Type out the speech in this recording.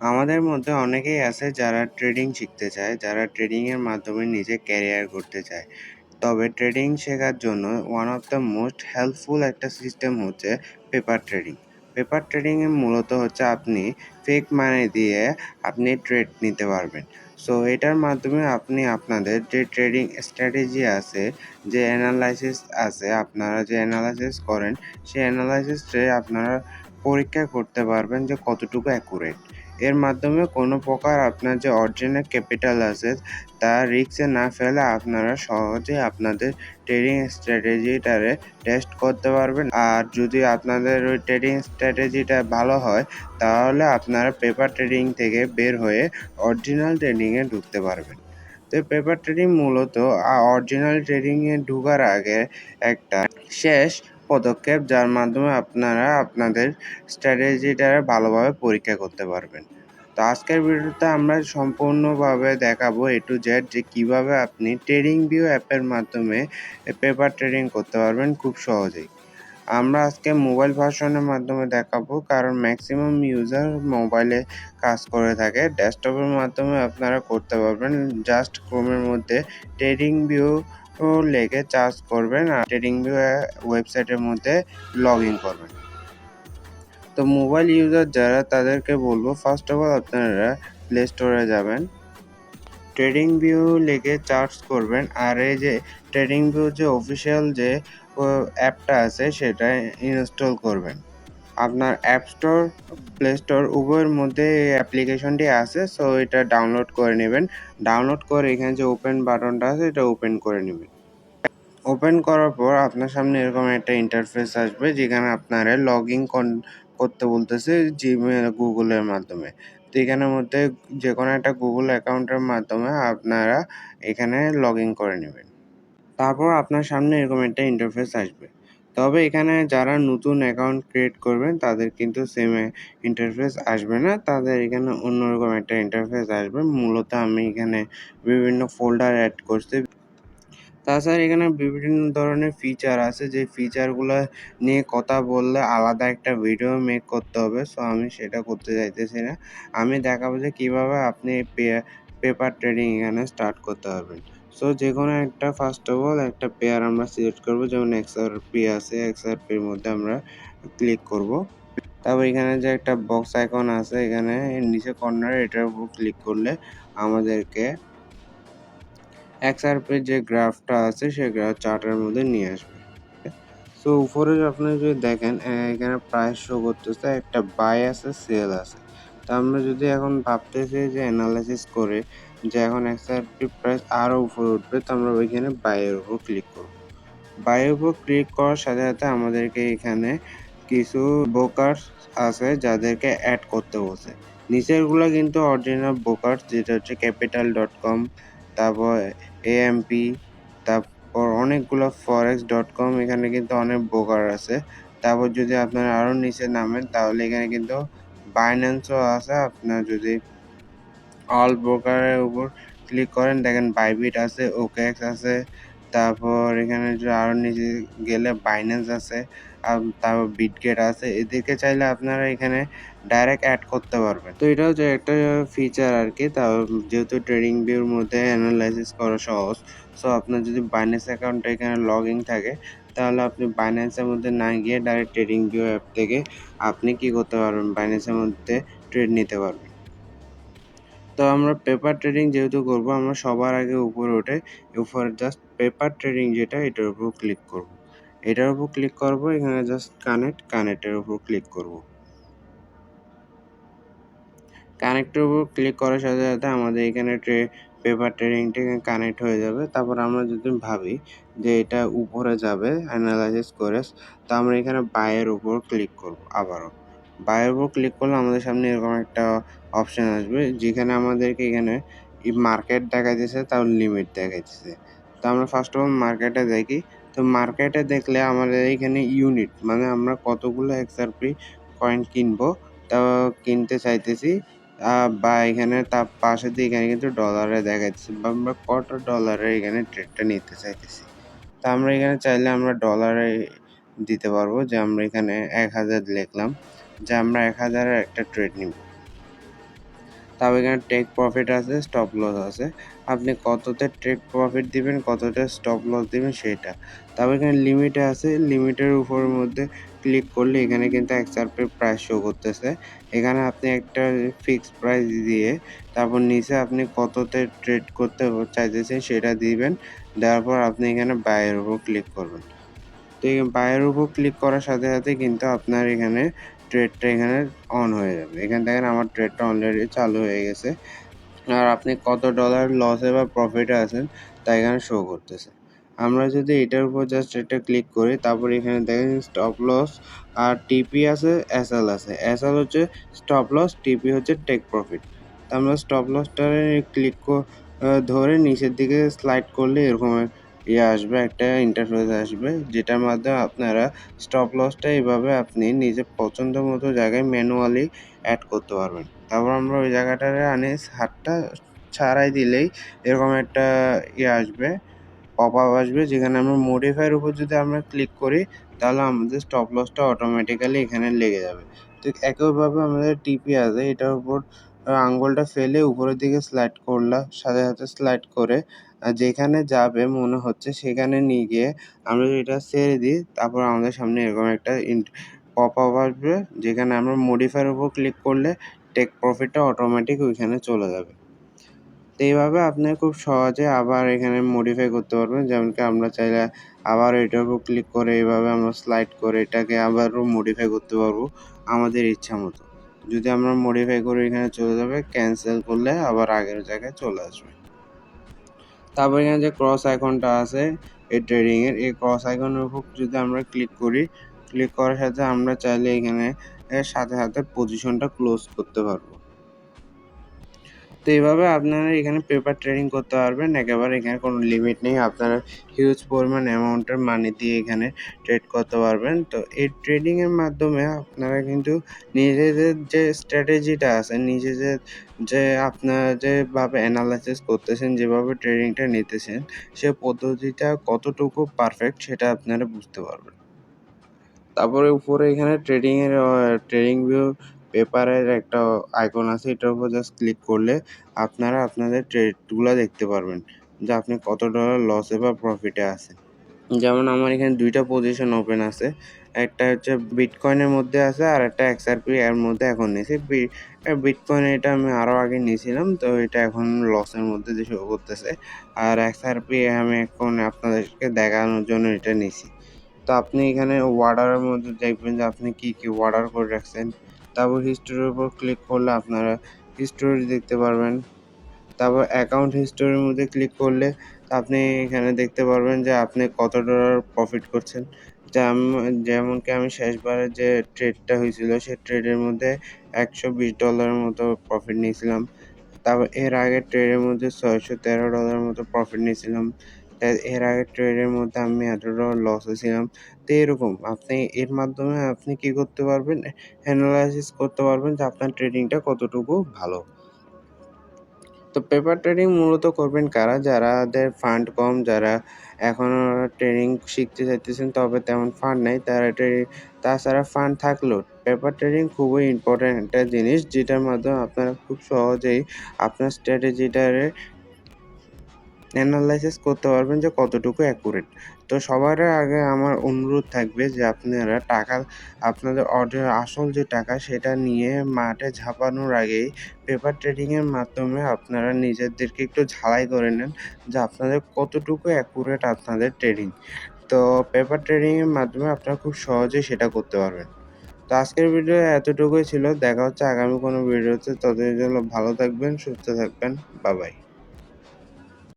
আমাদের মধ্যে অনেকেই আছে যারা ট্রেডিং শিখতে চায়, যারা ট্রেডিংয়ের মাধ্যমে নিজে ক্যারিয়ার করতে চায়। তবে ট্রেডিং শেখার জন্য one of the most helpful একটা সিস্টেম হচ্ছে পেপার ট্রেডিং। পেপার ট্রেডিংয়ে মূলত হচ্ছে আপনি ফেক মানি দিয়ে আপনি ট্রেড নিতে পারবেন। সো এটার মাধ্যমে আপনি আপনাদের যে ট্রেডিং স্ট্র্যাটেজি আছে, যে অ্যানালাইসিস আছে, আপনারা যে অ্যানালাইসিস করেন, সেই অ্যানালাইসিসে আপনারা পরীক্ষা করতে পারবেন যে কতটুকু অ্যাকুরেট। এর মাধ্যমে কোনো প্রকার আপনার যে অরিজিনাল ক্যাপিটাল আছে তা রিস্কে না ফেলে আপনারা সহজে আপনাদের ট্রেডিং স্ট্র্যাটেজিটারে টেস্ট করতে পারবেন। আর যদি আপনাদের ওই ট্রেডিং স্ট্র্যাটেজিটা ভালো হয়, তাহলে আপনারা পেপার ট্রেডিং থেকে বের হয়ে অরিজিনাল ট্রেডিংয়ে ঢুকতে পারবেন। তো পেপার ট্রেডিং মূলত অরিজিনাল ট্রেডিংয়ে ঢোকার আগে একটা শেষ পদক্ষেপ, যার মাধ্যমে আপনারা আপনাদের স্ট্র্যাটেজিটা ভালোভাবে পরীক্ষা করতে পারবেন। তো আজকের ভিডিওতে আমরা সম্পূর্ণভাবে দেখাবো A to Z যে কীভাবে আপনি ট্রেডিং ভিউ অ্যাপের মাধ্যমে পেপার ট্রেডিং করতে পারবেন খুব সহজেই। আমরা আজকে মোবাইল ভার্সনের মাধ্যমে দেখাবো, কারণ ম্যাক্সিমাম ইউজার মোবাইলে কাজ করে থাকে। ডেস্কটপের মাধ্যমে আপনারা করতে পারবেন। জাস্ট ক্রোমের মধ্যে ট্রেডিং ভিউ লিখে সার্চ করবেন আর ট্রেডিং ভিউ ওয়েবসাইটের মধ্যে লগ ইন করবেন। তো মোবাইল ইউজার যারা, তাদেরকে বলবো ফার্স্ট অফ অল আপনারা প্লে স্টোরে যাবেন, ট্রেডিং ভিউ লিখে সার্চ করবেন। আর এই যে ট্রেডিং ভিউ যে অফিসিয়াল যে অ্যাপটা আছে সেটা ইনস্টল করবেন। আপনার অ্যাপ স্টোর, প্লে স্টোর উভয়ের মধ্যে এই অ্যাপ্লিকেশনটি আছে। সো এটা ডাউনলোড করে নেবেন। ডাউনলোড করে এখানে যে ওপেন বাটনটা আছে এটা ওপেন করে নেবেন। ওপেন করার পর আপনার সামনে এরকম একটা ইন্টারফেস আসবে, যেখানে আপনারা লগ ইন করতে বলতেছে জিমেল, গুগলের মাধ্যমে। তো এখানের মধ্যে যে কোনো একটা গুগল অ্যাকাউন্টের মাধ্যমে আপনারা এখানে লগ ইন করে নেবেন। তারপর আপনার সামনে এরকম একটা ইন্টারফেস আসবে। তবে এখানে যারা নতুন অ্যাকাউন্ট ক্রিয়েট করবেন তাদের কিন্তু সেম ইন্টারফেস আসবে না, তাদের এখানে অন্যরকম একটা ইন্টারফেস আসবে। মূলত আমি এখানে বিভিন্ন ফোল্ডার অ্যাড করছি। তাছাড়া এখানে বিভিন্ন ধরনের ফিচার আছে, যে ফিচারগুলো নিয়ে কথা বললে আলাদা একটা ভিডিও মেক করতে হবে। সো আমি সেটা করতে চাইতেছি না। আমি দেখাবো যে কীভাবে আপনি পেপার ট্রেডিং এখানে স্টার্ট করতে পারবেন। সো যেকোনো একটা ফার্স্ট অফ অল একটা পেয়ার আমরা সিলেক্ট করবো, যেমন XRP আছে, XRPর মধ্যে আমরা ক্লিক করব। তারপর এখানে যে একটা বক্স আইকন আছে এখানে নিচে কর্নারে, এটার উপর ক্লিক করলে আমাদেরকে XRP যে গ্রাফটা আছে সেই চার্টের মধ্যে নিয়ে আসবে। সো উপরে আপনি যদি দেখেন এখানে প্রাইস শো করতেছে, একটা বাই আছে, সেল আছে। তো আমরা যদি এখন ভাবতেছি যে অ্যানালাইসিস করে যে এখন XRP প্রাইস আরও উপরে উঠবে, তো আমরা ওইখানে বাইয়ের উপর ক্লিক করব। বাইয়ের উপর ক্লিক করার সাথে সাথে আমাদেরকে এখানে কিছু ব্রোকার আছে যাদেরকে অ্যাড করতে বলছে। নিচেরগুলো কিন্তু অরিজিনাল ব্রোকার, যেটা হচ্ছে capital.com, তারপর AMP, তারপর অনেকগুলো forex.com, এখানে কিন্তু অনেক ব্রোকার আছে। তারপর যদি আপনারা আরও নিচে নামেন তাহলে এখানে কিন্তু বাইন্যান্সও আছে। আপনার যদি অল ব্রোকারের উপর ক্লিক করেন দেখেন বাইবিট আছে, OKX আছে, তারপর এখানে যদি আরও নিচে গেলে বাইন্যান্স আছে, তারপর বিটগেট আছে। এদেরকে চাইলে আপনারা এখানে ডাইরেক্ট অ্যাড করতে পারবেন। তো এটা হচ্ছে একটা ফিচার আর কি। তাও যেহেতু ট্রেডিং ভিউর মধ্যে অ্যানালাইসিস করা সহজ, সো আপনার যদি বাইন্যান্স অ্যাকাউন্টটা এখানে লগ ইন থাকে, তাহলে আপনি বাইন্যান্সের মধ্যে না গিয়ে ডাইরেক্ট ট্রেডিং ভিউ অ্যাপ থেকে আপনি কি করতে পারবেন, বাইন্যান্সের মধ্যে ট্রেড নিতে পারবেন। তো আমরা পেপার ট্রেডিং যেহেতু করব, আমরা সবার আগে উপরে উঠে উপরে জাস্ট পেপার ট্রেডিং যেটা, এটার উপর ক্লিক করব। এটার উপর ক্লিক করব, এখানে জাস্ট কানেক্টের উপর ক্লিক করব। কানেক্টের উপর ক্লিক করার সাথে সাথে আমাদের এখানে পেপার ট্রেডিংটা কানেক্ট হয়ে যাবে। তারপর আমরা যদি ভাবি যে এটা উপরে যাবে অ্যানালাইসিস করে, তো আমরা এখানে বাইয়ের উপর ক্লিক করব। আবারও বাইয়ের উপর ক্লিক করলে আমাদের সামনে এরকম একটা অপশান আসবে, যেখানে আমাদেরকে এখানে মার্কেট দেখাইতেছে, তাও লিমিট দেখাইতেছে। তো আমরা ফার্স্ট অফ অল মার্কেটে দেখি। তো মার্কেটে দেখলে আমাদের এখানে ইউনিট, মানে আমরা কতগুলো XRP কয়েন কিনবো তা কিনতে চাইতেছি, বা এখানে তার পাশে দিয়ে এখানে কিন্তু ডলারে দেখাচ্ছে, বা আমরা কত ডলারে এখানে ট্রেডটা নিতে চাইতেছি। তা আমরা এখানে চাইলে আমরা ডলারে দিতে পারবো, যে আমরা এখানে 1000 লিখলাম, যে আমরা 1000-এর একটা ট্রেড নিব। তারপর এখানে টেক প্রফিট আছে, স্টপ লস আছে। আপনি কততে টেক প্রফিট দিবেন, কতটা স্টপ লস দিবেন সেটা। তারপর এখানে লিমিটে আছে, লিমিটের উপরের মধ্যে ক্লিক করলে এখানে কিন্তু এক্সআরপির প্রাইস শো করতেছে। এখানে আপনি একটা ফিক্সড প্রাইস দিয়ে তারপর নিচে আপনি কততে ট্রেড করতে চাইতেছেন সেটা দিবেন। দেওয়ার পর আপনি এখানে বায়ের উপর ক্লিক করবেন। তো এই বায়ের উপর ক্লিক করার সাথে সাথে কিন্তু আপনার এখানে ট্রেডটা এখানে অন হয়ে যাবে। এখানে দেখেন আমার ট্রেডটা অলরেডি চালু হয়ে গেছে। আর আপনি কত ডলার লসে বা প্রফিটে আছেন তা এখানে শো করতেছে। আমরা যদি এটার উপর জাস্ট এটা ক্লিক করি, তারপর এখানে দেখেন স্টপ লস আর টিপি আছে, এসএল আছে। এসএল হচ্ছে স্টপ লস, টিপি হচ্ছে টেক প্রফিট। তো আমরা স্টপ লসটারে ক্লিক ধরে নিচের দিকে স্লাইড করলে এরকম আসবে, একটা ইন্টারফেস আসবে, যেটার মাধ্যমে আপনারা স্টপ লসটা এভাবে আপনি নিজের পছন্দ মতো জায়গায় ম্যানুয়ালি অ্যাড করতে পারবেন। তারপর আমরা ওই জায়গাটারে আনি হাতটা ছাড়াই দিলেই এরকম একটা আসবে, পপ আপ আসবে, যেখানে আমরা মডিফাইয়ের উপর যদি আমরা ক্লিক করি তাহলে আমাদের স্টপ লসটা অটোমেটিক্যালি এখানে লেগে যাবে। ঠিক একইভাবে আমাদের টিপি আছে, এটার উপর আঙ্গুলটা ফেলে উপরের দিকে স্লাইড করলাম, সাথে সাথে স্লাইড করে যেখানে যাবে মনে হচ্ছে সেখানে নিয়ে গিয়ে আমরা যদি এটা ছেড়ে দিই, তারপর আমাদের সামনে এরকম একটা পপ আপ আসবে, যেখানে আমরা মডিফাইয়ের উপর ক্লিক করলে টেক প্রফিটটা অটোমেটিক ওইখানে চলে যাবে। তো এইভাবে আপনি খুব সহজে আবার এখানে মডিফাই করতে পারবেন। যেমনকি আমরা চাইলে আবার এটার উপর ক্লিক করে এভাবে আমরা স্লাইড করে এটাকে আবারও মডিফাই করতে পারবো আমাদের ইচ্ছা মতো। যদি আমরা মডিফাই করে এখানে চলে যাবে, ক্যান্সেল করলে আবার আগের জায়গায় চলে আসবে। তারপর এখানে যে ক্রস আইকনটা আছে এই ট্রেডিংয়ের, এই ক্রস আইকনের উপর যদি আমরা ক্লিক করি, ক্লিক করার সাথে আমরা চাইলে এখানে সাথে সাথে পজিশনটা ক্লোজ করতে পারবো। তো এইভাবে আপনারা এখানে পেপার ট্রেডিং করতে পারবেন। একেবারে এখানে কোনো লিমিট নেই। আপনারা হিউজ পরিমাণ অ্যামাউন্টের মানি দিয়ে এখানে ট্রেড করতে পারবেন। তো এই ট্রেডিংয়ের মাধ্যমে আপনারা কিন্তু নিজেদের যে স্ট্র্যাটেজিটা আছে, নিজেদের যে আপনারা যেভাবে অ্যানালাইসিস করতেছেন, যেভাবে ট্রেডিংটা নিতেছেন, সে পদ্ধতিটা কতটুকু পারফেক্ট সেটা আপনারা বুঝতে পারবেন। তারপরে উপরে এখানে ট্রেডিং ভিউ পেপারের একটা আইকন আছে, এটার উপর জাস্ট ক্লিক করলে আপনারা আপনাদের ট্রেডগুলা দেখতে পারবেন যে আপনি কত ডলার লসে বা প্রফিটে আছেন। যেমন আমার এখানে ২ টা পজিশন ওপেন আছে। একটা হচ্ছে বিটকয়েনের মধ্যে আছে, আর একটা এক্সআরপি এর মধ্যে এখন নিছি। বিটকয়েন এটা আমি আরও আগে নিয়েছিলাম, তো এটা এখন লসের মধ্যে দিয়ে শো করতেছে। আর এক্সআরপি আমি এখন আপনাদেরকে দেখানোর জন্য এটা নিছি। তো আপনি এখানে অর্ডারের মধ্যে দেখবেন যে আপনি কি অর্ডার করে রাখছেন। তারপর হিস্টোরির উপর ক্লিক করলে আপনারা হিস্টোরি দেখতে পারবেন। তারপর অ্যাকাউন্ট হিস্টোরির মধ্যে ক্লিক করলে আপনি এখানে দেখতে পারবেন যে আপনি কত ডলার প্রফিট করছেন। যেমনকি আমি শেষবারের যে ট্রেডটা হয়েছিল সেই ট্রেডের মধ্যে $120 মতো প্রফিট নিয়েছিলাম। তারপর এর আগের ট্রেডের মধ্যে $613 মতো প্রফিট নিয়েছিলাম। এর আগের ট্রেডের মধ্যে আমি $এত লসে ছিলাম। তো এরকম আপনি এর মাধ্যমে আপনি কি করতে পারবেন, এনালাইসিস করতে পারবেন যে আপনার ট্রেডিংটা কতটুকু ভালো। তো পেপার ট্রেডিং মূলত করবেন কারা? যাদের ফান্ড কম, যারা এখনও ট্রেডিং শিখতে চাইতেছেন তবে তেমন ফান্ড নাই, তাছাড়া ফান্ড থাকলেও পেপার ট্রেডিং খুবই ইম্পর্ট্যান্ট একটা জিনিস, যেটার মাধ্যমে আপনারা খুব সহজেই আপনার স্ট্র্যাটেজিটারে অ্যানালাইসিস করতে পারবেন যে কতটুকু অ্যাকুরেট। তো সবার আগে আমার অনুরোধ থাকবে যে আপনারা আপনাদের আসল যে টাকা সেটা নিয়ে মাঠে ঝাঁপানোর আগেই পেপার ট্রেডিংয়ের মাধ্যমে আপনারা নিজেদেরকে একটু ঝালাই করে নেন যে আপনাদের কতটুকু অ্যাকুরেট আপনাদের ট্রেডিং। তো পেপার ট্রেডিংয়ের মাধ্যমে আপনারা খুব সহজেই সেটা করতে পারবেন। তো আজকের ভিডিও এতটুকুই ছিল। দেখা হচ্ছে আগামী কোনো ভিডিওতে। ততদিনের জন্য ভালো থাকবেন, সুস্থ থাকবেন। Bye bye.